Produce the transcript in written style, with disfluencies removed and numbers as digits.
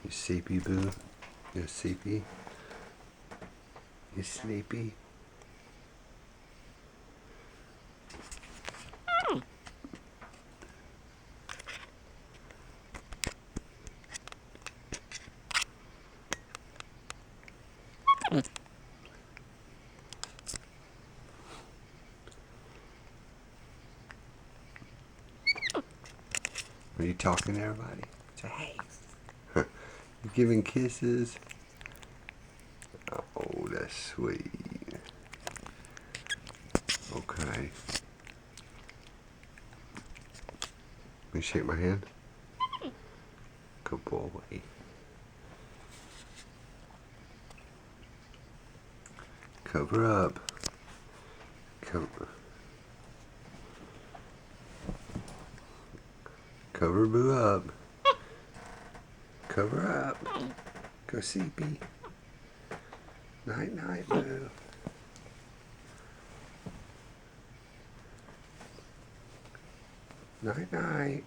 You sleepy, Boo? You sleepy? You sleepy? Are you talking to everybody? Say hey. You giving kisses? Oh, that's sweet. Okay. Can you shake my hand? Good boy. Cover up. Cover Boo up. Cover up. Go sleepy. Night night, Boo. Night night.